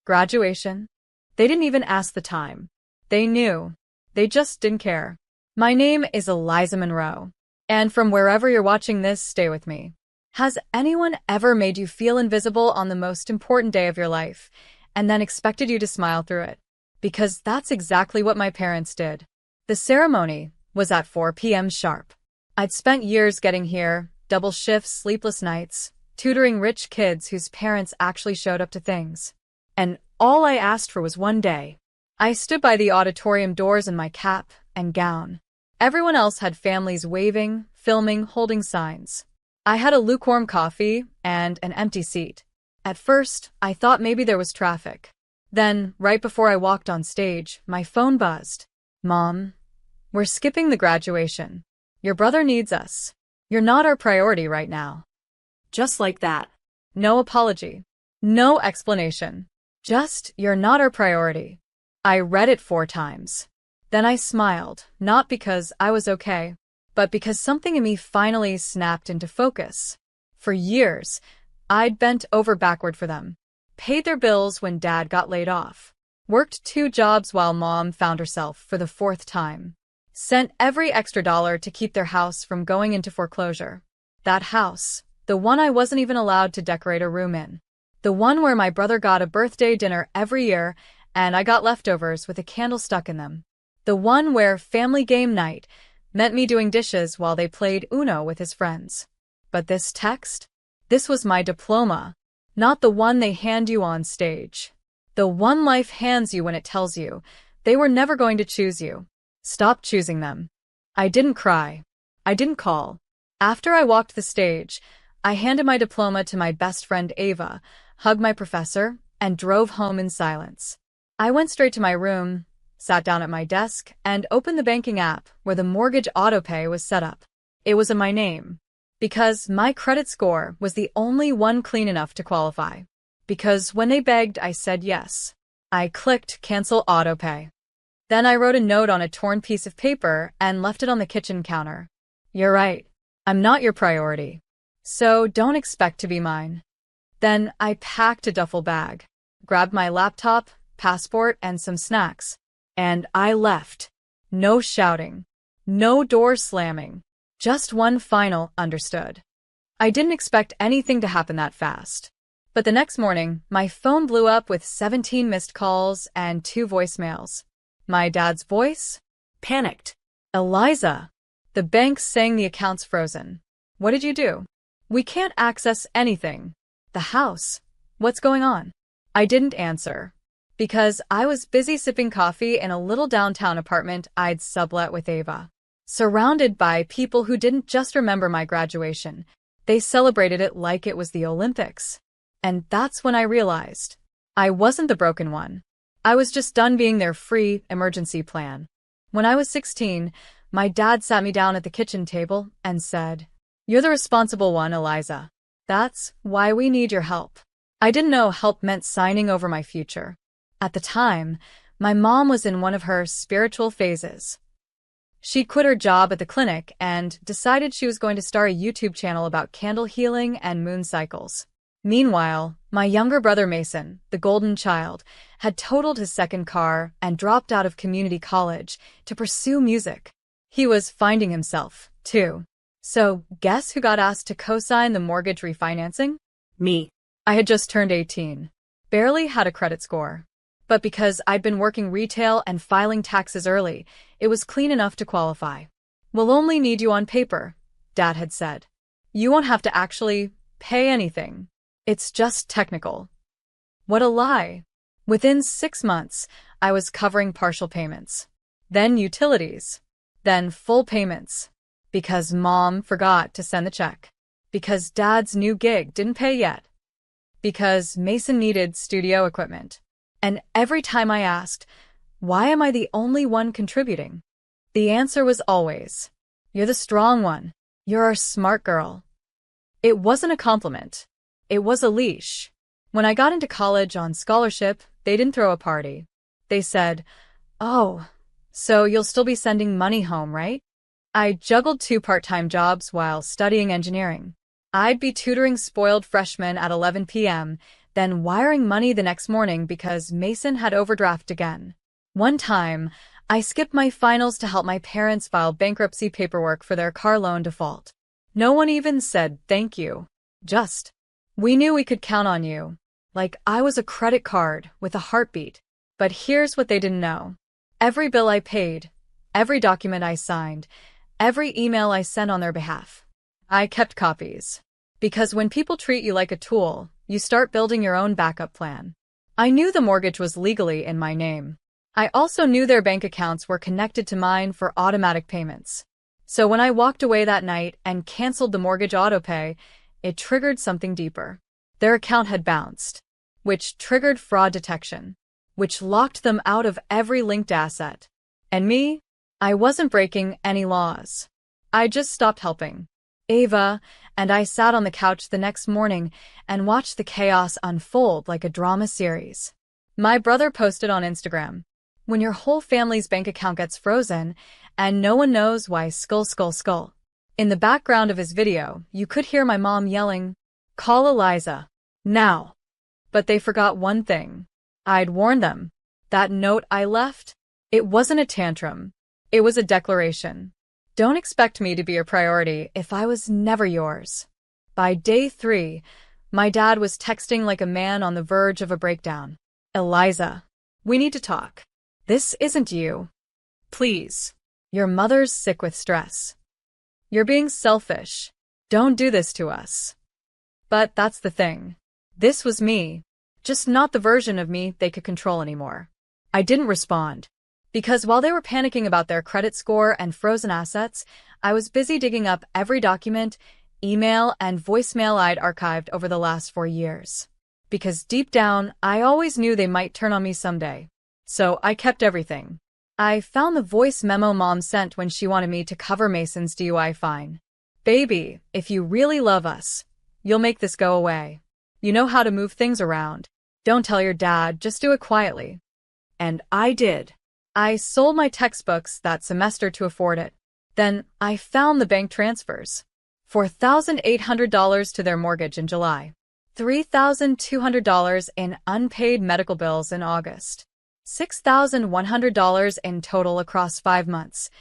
Graduation? They didn't even ask the time. They knew. They just didn't care. My name is Eliza Monroe. And from wherever you're watching this, stay with me. Has anyone ever made you feel invisible on the most important day of your life, and then expected you to smile through it? Because that's exactly what my parents did. The ceremony was at 4 p.m. sharp. I'd spent years getting here, double shifts, sleepless nights, tutoring rich kids whose parents actually showed up to things. And all I asked for was one day. I stood by the auditorium doors in my cap and gown. Everyone else had families waving, filming, holding signs. I had a lukewarm coffee and an empty seat. At first, I thought maybe there was traffic. Then, right before I walked on stage, my phone buzzed. Mom, we're skipping the graduation. Your brother needs us. You're not our priority right now. Just like that. No apology. No explanation. Just, you're not our priority. I read it 4 times. Then I smiled, not because I was okay, but because something in me finally snapped into focus. For years, I'd bent over backward for them. Paid their bills when Dad got laid off. Worked 2 jobs while Mom found herself for the 4th time. Sent every extra dollar to keep their house from going into foreclosure. That house, the one I wasn't even allowed to decorate a room in. The one where my brother got a birthday dinner every year and I got leftovers with a candle stuck in them. The one where family game night meant me doing dishes while they played Uno with his friends. But this text? This was my diploma, not the one they hand you on stage. The one life hands you when it tells you they were never going to choose you. Stop choosing them. I didn't cry. I didn't call. After I walked the stage, I handed my diploma to my best friend Ava, hugged my professor, and drove home in silence. I went straight to my room, sat down at my desk, and opened the banking app where the mortgage autopay was set up. It was in my name. Because my credit score was the only one clean enough to qualify. Because when they begged, I said yes. I clicked cancel autopay. Then I wrote a note on a torn piece of paper and left it on the kitchen counter. You're right. I'm not your priority. So don't expect to be mine. Then I packed a duffel bag, grabbed my laptop, passport, and some snacks. And I left. No shouting. No door slamming. Just one final understood. I didn't expect anything to happen that fast. But the next morning, my phone blew up with 17 missed calls and 2 voicemails. My dad's voice? Panicked. Eliza. The bank's saying the account's frozen. What did you do? We can't access anything. The house. What's going on? I didn't answer. Because I was busy sipping coffee in a little downtown apartment I'd sublet with Ava. Surrounded by people who didn't just remember my graduation, they celebrated it like it was the Olympics. And that's when I realized I wasn't the broken one. I was just done being their free emergency plan. When I was 16, my dad sat me down at the kitchen table and said, "You're the responsible one, Eliza. That's why we need your help." I didn't know help meant signing over my future. At the time, my mom was in one of her spiritual phases. She'd quit her job at the clinic and decided she was going to start a YouTube channel about candle healing and moon cycles. Meanwhile, my younger brother Mason, the golden child, had totaled his second car and dropped out of community college to pursue music. He was finding himself, too. So, guess who got asked to co-sign the mortgage refinancing? Me. I had just turned 18. Barely had a credit score. But because I'd been working retail and filing taxes early, it was clean enough to qualify. "We'll only need you on paper," Dad had said. "You won't have to actually pay anything. It's just technical." What a lie. Within 6 months, I was covering partial payments. Then utilities. Then full payments. Because Mom forgot to send the check. Because Dad's new gig didn't pay yet. Because Mason needed studio equipment. And every time I asked, why am I the only one contributing? The answer was always, you're the strong one. You're our smart girl. It wasn't a compliment. It was a leash. When I got into college on scholarship, they didn't throw a party. They said, "Oh, so you'll still be sending money home, right?" I juggled 2 part-time jobs while studying engineering. I'd be tutoring spoiled freshmen at 11 p.m., then wiring money the next morning because Mason had overdrafted again. One time, I skipped my finals to help my parents file bankruptcy paperwork for their car loan default. No one even said thank you. Just, we knew we could count on you. Like I was a credit card with a heartbeat. But here's what they didn't know. Every bill I paid, every document I signed, every email I sent on their behalf, I kept copies. Because when people treat you like a tool, you start building your own backup plan. I knew the mortgage was legally in my name. I also knew their bank accounts were connected to mine for automatic payments. So when I walked away that night and canceled the mortgage autopay, it triggered something deeper. Their account had bounced, which triggered fraud detection, which locked them out of every linked asset. And me? I wasn't breaking any laws. I just stopped helping. Ava and I sat on the couch the next morning and watched the chaos unfold like a drama series. My brother posted on Instagram, "When your whole family's bank account gets frozen and no one knows why, skull, skull, skull." In the background of his video, you could hear my mom yelling, "Call Eliza, now." But they forgot one thing. I'd warned them. That note I left? It wasn't a tantrum. It was a declaration. Don't expect me to be a priority if I was never yours. By day 3, my dad was texting like a man on the verge of a breakdown. "Eliza, we need to talk. This isn't you. Please. Your mother's sick with stress. You're being selfish. Don't do this to us." But that's the thing. This was me, just not the version of me they could control anymore. I didn't respond. Because while they were panicking about their credit score and frozen assets, I was busy digging up every document, email, and voicemail I'd archived over the last 4 years. Because deep down, I always knew they might turn on me someday. So I kept everything. I found the voice memo Mom sent when she wanted me to cover Mason's DUI fine. "Baby, if you really love us, you'll make this go away. You know how to move things around. Don't tell your dad, just do it quietly." And I did. I sold my textbooks that semester to afford it. Then I found the bank transfers. $4,800 to their mortgage in July. $3,200 in unpaid medical bills in August. $6,100 in total across 5 months.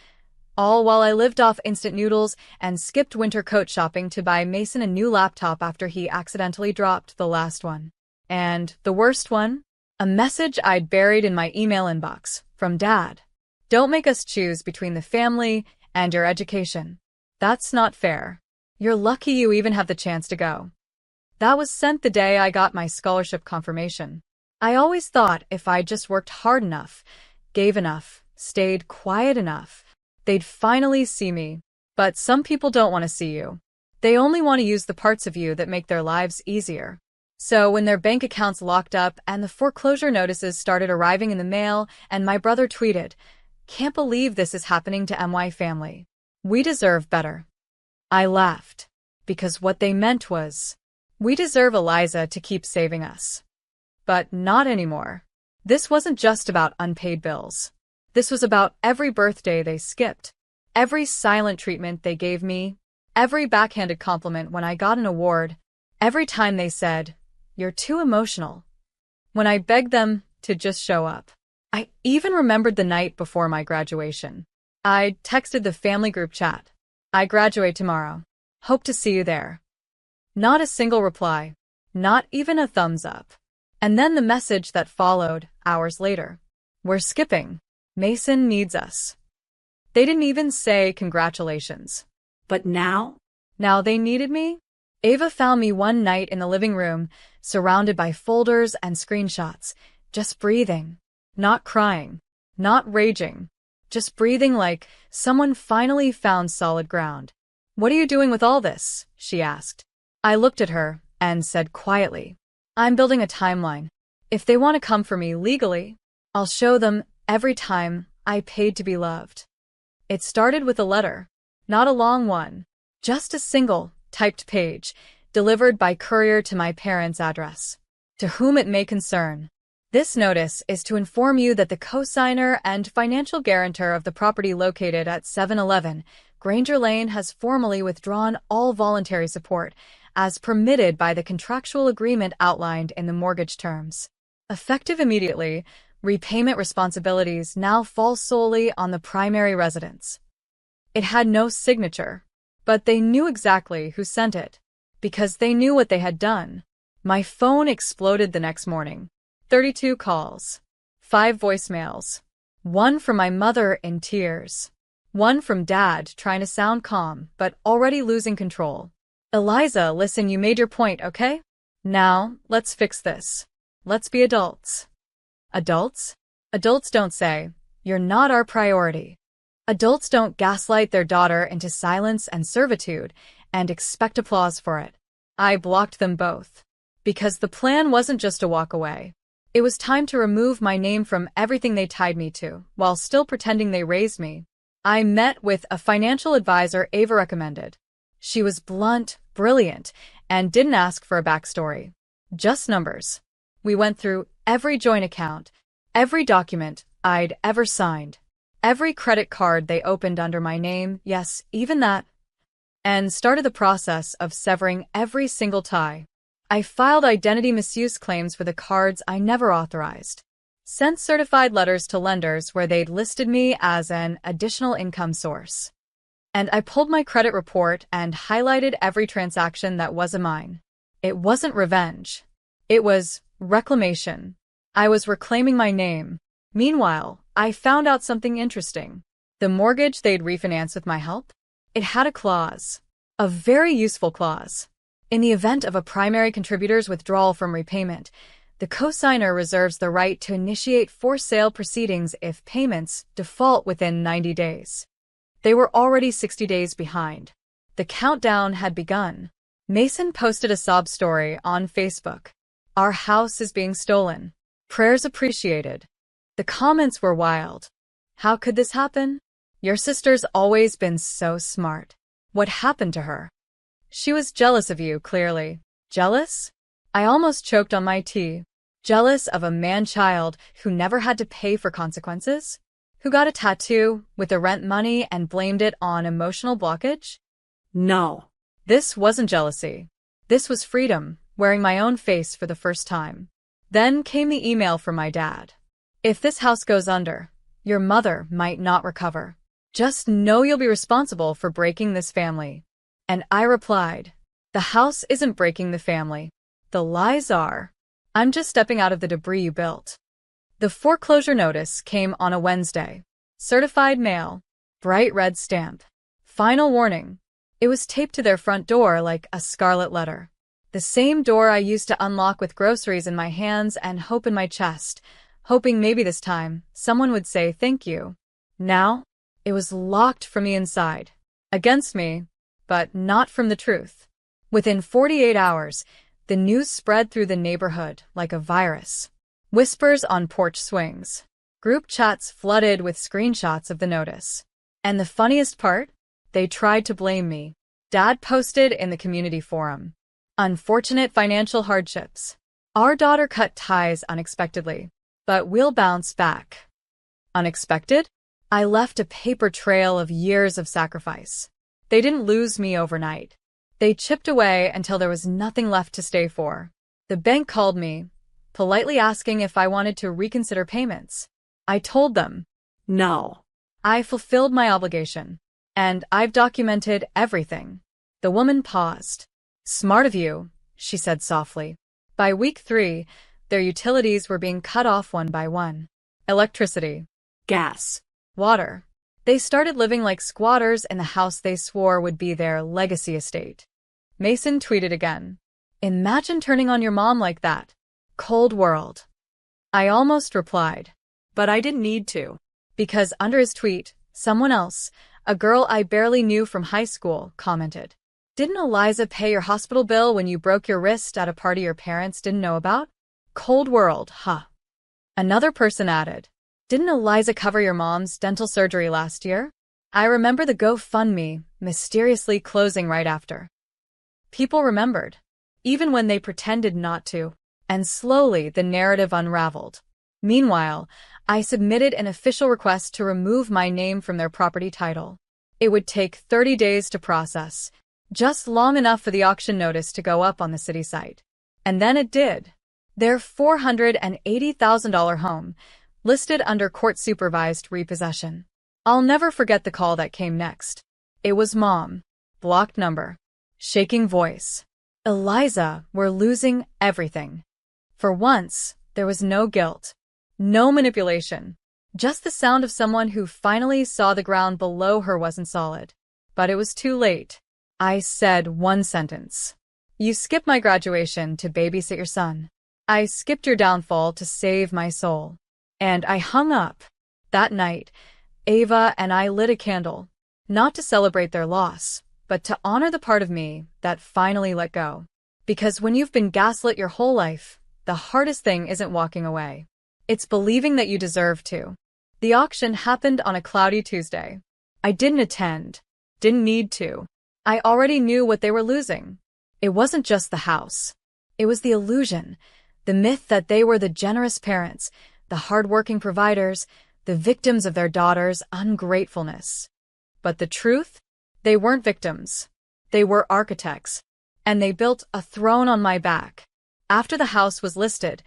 All while I lived off instant noodles and skipped winter coat shopping to buy Mason a new laptop after he accidentally dropped the last one. And the worst one? A message I'd buried in my email inbox from Dad. "Don't make us choose between the family and your education. That's not fair. You're lucky you even have the chance to go." That was sent the day I got my scholarship confirmation. I always thought if I just worked hard enough, gave enough, stayed quiet enough, they'd finally see me. But some people don't want to see you. They only want to use the parts of you that make their lives easier. So when their bank accounts locked up and the foreclosure notices started arriving in the mail and my brother tweeted, "Can't believe this is happening to MY family. We deserve better," I laughed. Because what they meant was, we deserve Eliza to keep saving us. But not anymore. This wasn't just about unpaid bills. This was about every birthday they skipped, every silent treatment they gave me, every backhanded compliment when I got an award, every time they said, "You're too emotional," when I begged them to just show up. I even remembered the night before my graduation. I texted the family group chat. "I graduate tomorrow. Hope to see you there." Not a single reply. Not even a thumbs up. And then the message that followed, hours later. "We're skipping. Mason needs us." They didn't even say congratulations. But now they needed me? Ava found me one night in the living room, surrounded by folders and screenshots, just breathing. Not crying. Not raging. Just breathing like someone finally found solid ground. "What are you doing with all this?" she asked. I looked at her and said quietly, "I'm building a timeline. If they want to come for me legally, I'll show them every time I paid to be loved." It started with a letter. Not a long one. Just a single, typed page, delivered by courier to my parents' address. "To whom it may concern. This notice is to inform you that the cosigner and financial guarantor of the property located at 711 Granger Lane has formally withdrawn all voluntary support, as permitted by the contractual agreement outlined in the mortgage terms. Effective immediately, repayment responsibilities now fall solely on the primary residence. It had no signature, but they knew exactly who sent it, because they knew what they had done. My phone exploded the next morning. 32 calls, 5 voicemails, one from my mother in tears, one from Dad trying to sound calm but already losing control. Eliza, listen, you made your point, okay? Now, let's fix this. Let's be adults. Adults? Adults don't say, "You're not our priority." Adults don't gaslight their daughter into silence and servitude and expect applause for it. I blocked them both. Because the plan wasn't just to walk away. It was time to remove my name from everything they tied me to, while still pretending they raised me. I met with a financial advisor Ava recommended. She was blunt, brilliant, and didn't ask for a backstory. Just numbers. We went through every joint account, every document I'd ever signed, every credit card they opened under my name, yes, even that, and started the process of severing every single tie. I filed identity misuse claims for the cards I never authorized, sent certified letters to lenders where they'd listed me as an additional income source. And I pulled my credit report and highlighted every transaction that wasn't mine. It wasn't revenge. It was reclamation. I was reclaiming my name. Meanwhile, I found out something interesting. The mortgage they'd refinanced with my help? It had a clause. A very useful clause. In the event of a primary contributor's withdrawal from repayment, the cosigner reserves the right to initiate for-sale proceedings if payments default within 90 days. They were already 60 days behind. The countdown had begun. Mason posted a sob story on Facebook. "Our house is being stolen. Prayers appreciated." The comments were wild. "How could this happen? Your sister's always been so smart. What happened to her? She was jealous of you, clearly." Jealous? I almost choked on my tea. Jealous of a man-child who never had to pay for consequences? Who got a tattoo with the rent money and blamed it on emotional blockage? No. This wasn't jealousy. This was freedom, wearing my own face for the first time. Then came the email from my dad. "If this house goes under, your mother might not recover. Just know you'll be responsible for breaking this family." And I replied, "The house isn't breaking the family. The lies are. I'm just stepping out of the debris you built." The foreclosure notice came on a Wednesday. Certified mail. Bright red stamp. Final warning. It was taped to their front door like a scarlet letter. The same door I used to unlock with groceries in my hands and hope in my chest, hoping maybe this time someone would say thank you. Now, it was locked from the inside. Against me, but not from the truth. Within 48 hours, the news spread through the neighborhood like a virus. Whispers on porch swings. Group chats flooded with screenshots of the notice. And the funniest part? They tried to blame me. Dad posted in the community forum. "Unfortunate financial hardships. Our daughter cut ties unexpectedly, but we'll bounce back." Unexpected? I left a paper trail of years of sacrifice. They didn't lose me overnight. They chipped away until there was nothing left to stay for. The bank called me, politely asking if I wanted to reconsider payments. I told them, no. I fulfilled my obligation, and I've documented everything. The woman paused. "Smart of you," she said softly. By week 3, their utilities were being cut off one by one. Electricity, gas, water. They started living like squatters in the house they swore would be their legacy estate. Mason tweeted again. "Imagine turning on your mom like that. Cold world." I almost replied, but I didn't need to. Because under his tweet, someone else, a girl I barely knew from high school, commented, "Didn't Eliza pay your hospital bill when you broke your wrist at a party your parents didn't know about? Cold world, huh?" Another person added, "Didn't Eliza cover your mom's dental surgery last year? I remember the GoFundMe mysteriously closing right after." People remembered, even when they pretended not to, and slowly the narrative unraveled. Meanwhile, I submitted an official request to remove my name from their property title. It would take 30 days to process, just long enough for the auction notice to go up on the city site. And then it did. Their $480,000 home, listed under court-supervised repossession. I'll never forget the call that came next. It was Mom. Blocked number. Shaking voice. Eliza, we're losing everything. For once, there was no guilt. No manipulation. Just the sound of someone who finally saw the ground below her wasn't solid. But it was too late. I said one sentence. You skipped my graduation to babysit your son. I skipped your downfall to save my soul. And I hung up. That night, Ava and I lit a candle, not to celebrate their loss, but to honor the part of me that finally let go. Because when you've been gaslit your whole life, the hardest thing isn't walking away. It's believing that you deserve to. The auction happened on a cloudy Tuesday. I didn't attend. Didn't need to. I already knew what they were losing. It wasn't just the house. It was the illusion, the myth that they were the generous parents, the hardworking providers, the victims of their daughter's ungratefulness. But the truth? They weren't victims. They were architects. And they built a throne on my back. After the house was listed,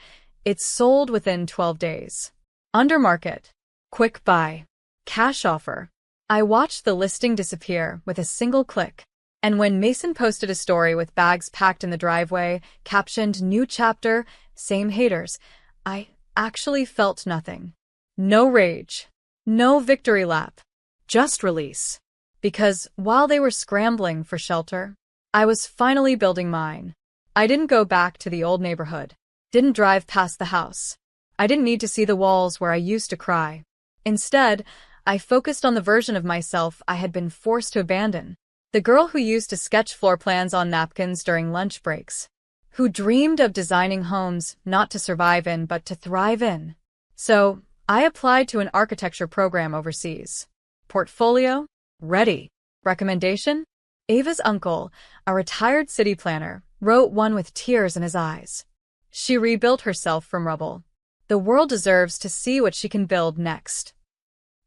it sold within 12 days. Under market. Quick buy. Cash offer. I watched the listing disappear with a single click. And when Mason posted a story with bags packed in the driveway, captioned "New chapter, same haters," I actually felt nothing. No rage. No victory lap. Just release. Because while they were scrambling for shelter, I was finally building mine. I didn't go back to the old neighborhood. Didn't drive past the house. I didn't need to see the walls where I used to cry. Instead, I focused on the version of myself I had been forced to abandon. The girl who used to sketch floor plans on napkins during lunch breaks. Who dreamed of designing homes not to survive in but to thrive in. So, I applied to an architecture program overseas. Portfolio? Ready. Recommendation? Ava's uncle, a retired city planner, wrote one with tears in his eyes. She rebuilt herself from rubble. The world deserves to see what she can build next.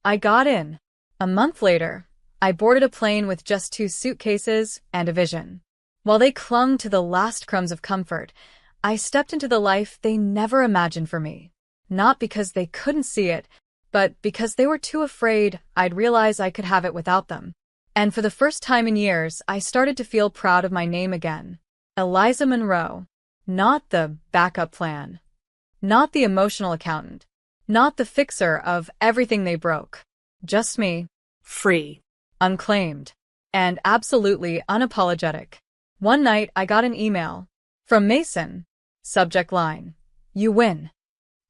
I got in. A month later, I boarded a plane with just 2 suitcases and a vision. While they clung to the last crumbs of comfort, I stepped into the life they never imagined for me. Not because they couldn't see it, but because they were too afraid I'd realize I could have it without them. And for the first time in years, I started to feel proud of my name again. Eliza Monroe. Not the backup plan. Not the emotional accountant. Not the fixer of everything they broke. Just me. Free. Unclaimed. And absolutely unapologetic. One night, I got an email. From Mason. Subject line. You win.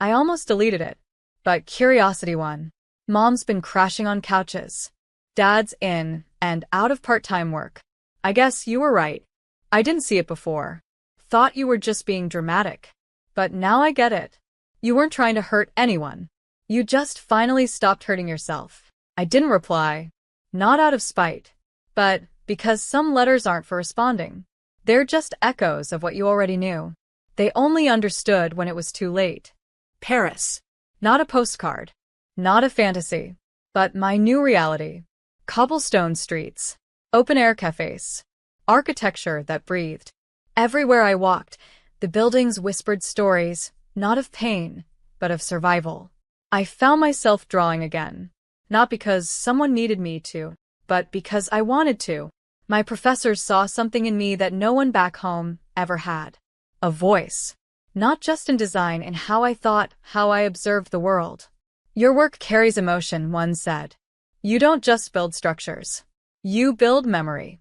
I almost deleted it. But curiosity won. Mom's been crashing on couches. Dad's in and out of part-time work. I guess you were right. I didn't see it before. Thought you were just being dramatic. But now I get it. You weren't trying to hurt anyone. You just finally stopped hurting yourself. I didn't reply. Not out of spite. But because some letters aren't for responding. They're just echoes of what you already knew. They only understood when it was too late. Paris. Not a postcard. Not a fantasy. But my new reality. Cobblestone streets. Open-air cafes. Architecture that breathed. Everywhere I walked, the buildings whispered stories, not of pain, but of survival. I found myself drawing again. Not because someone needed me to, but because I wanted to. My professors saw something in me that no one back home ever had. A voice. Not just in design, in how I thought, how I observed the world. Your work carries emotion, one said. You don't just build structures. You build memory.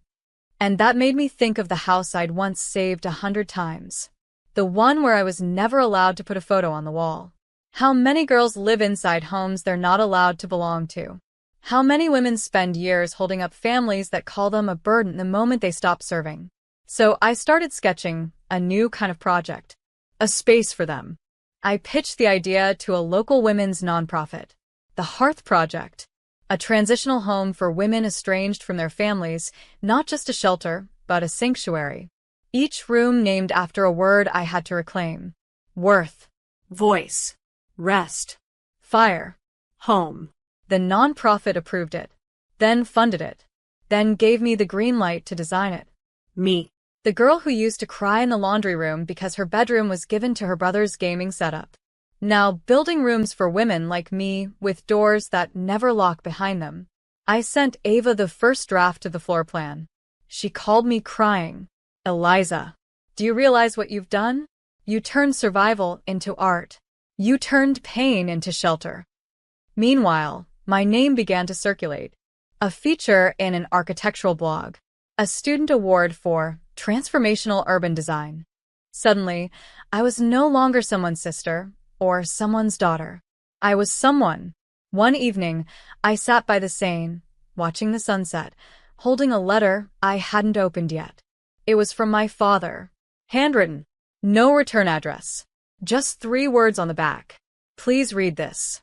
And that made me think of the house I'd once saved 100 times. The one where I was never allowed to put a photo on the wall. How many girls live inside homes they're not allowed to belong to? How many women spend years holding up families that call them a burden the moment they stop serving? So I started sketching a new kind of project. A space for them. I pitched the idea to a local women's nonprofit. The Hearth Project. A transitional home for women estranged from their families, not just a shelter, but a sanctuary. Each room named after a word I had to reclaim. Worth. Voice. Rest. Fire. Home. The nonprofit approved it. then funded it, then gave me the green light to design it. Me. The girl who used to cry in the laundry room because her bedroom was given to her brother's gaming setup. Now building rooms for women like me with doors that never lock behind them. I sent Ava the first draft of the floor plan. She called me crying. Eliza, do you realize what you've done? You turned survival into art. You turned pain into shelter. Meanwhile, my name began to circulate. A feature in an architectural blog. A student award for transformational urban design. Suddenly, I was no longer someone's sister or someone's daughter. I was someone. One evening, I sat by the Seine, watching the sunset, holding a letter I hadn't opened yet. It was from my father. Handwritten. No return address. Just 3 words on the back. Please read this.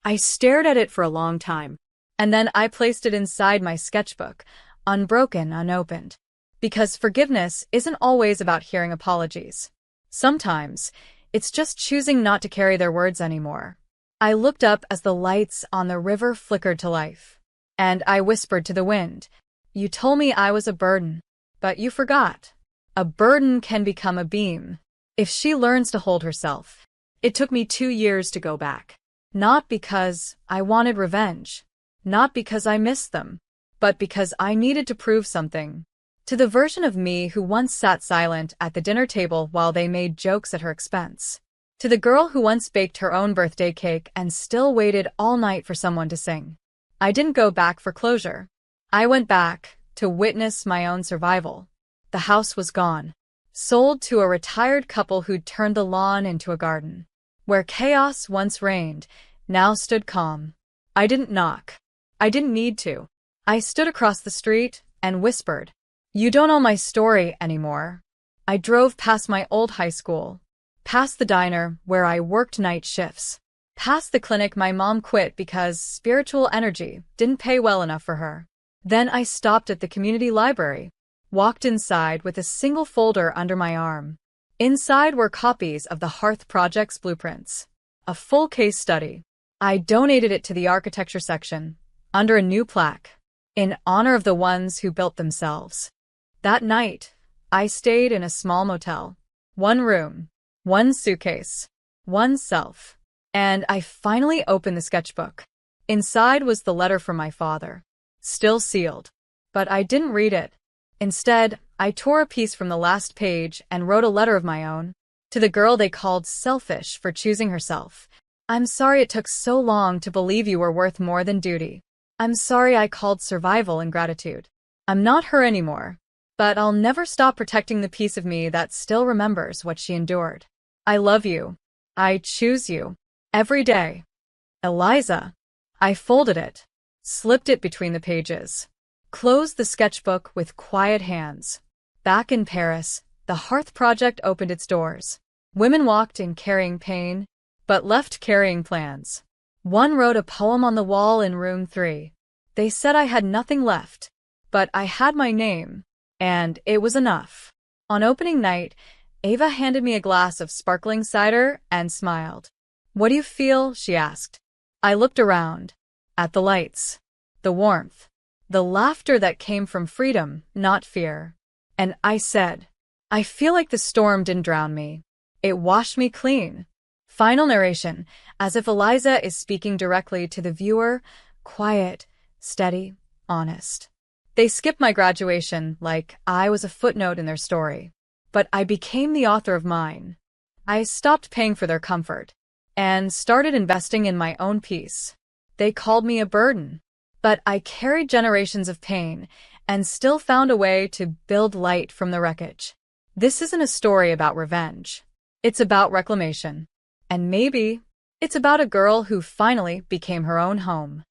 I stared at it for a long time, and then I placed it inside my sketchbook, unbroken, unopened. Because forgiveness isn't always about hearing apologies. Sometimes, it's just choosing not to carry their words anymore. I looked up as the lights on the river flickered to life. And I whispered to the wind, "You told me I was a burden, but you forgot. A burden can become a beam if she learns to hold herself." It took me 2 years to go back. Not because I wanted revenge. Not because I missed them. But because I needed to prove something. To the version of me who once sat silent at the dinner table while they made jokes at her expense. To the girl who once baked her own birthday cake and still waited all night for someone to sing. I didn't go back for closure. I went back to witness my own survival. The house was gone. Sold to a retired couple who'd turned the lawn into a garden. Where chaos once reigned, now stood calm. I didn't knock. I didn't need to. I stood across the street and whispered, "You don't know my story anymore." I drove past my old high school, past the diner where I worked night shifts, past the clinic my mom quit because spiritual energy didn't pay well enough for her. Then I stopped at the community library, walked inside with a single folder under my arm. Inside were copies of the Hearth Project's blueprints, a full case study. I donated it to the architecture section, under a new plaque, in honor of the ones who built themselves. That night, I stayed in a small motel. 1 room, 1 suitcase, 1 self. And I finally opened the sketchbook. Inside was the letter from my father, still sealed. But I didn't read it. Instead, I tore a piece from the last page and wrote a letter of my own. To the girl they called selfish for choosing herself. I'm sorry it took so long to believe you were worth more than duty. I'm sorry I called survival ingratitude. I'm not her anymore. But I'll never stop protecting the piece of me that still remembers what she endured. I love you. I choose you. Every day. Eliza. I folded it. Slipped it between the pages. Closed the sketchbook with quiet hands. Back in Paris, the Hearth Project opened its doors. Women walked in carrying pain, but left carrying plans. One wrote a poem on the wall in room 3. They said I had nothing left, but I had my name. And it was enough. On opening night, Ava handed me a glass of sparkling cider and smiled. "What do you feel?" she asked. I looked around. At the lights. The warmth. The laughter that came from freedom, not fear. And I said, "I feel like the storm didn't drown me. It washed me clean." Final narration, as if Eliza is speaking directly to the viewer, quiet, steady, honest. They skipped my graduation like I was a footnote in their story. But I became the author of mine. I stopped paying for their comfort and started investing in my own peace. They called me a burden, but I carried generations of pain and still found a way to build light from the wreckage. This isn't a story about revenge. It's about reclamation. And maybe it's about a girl who finally became her own home.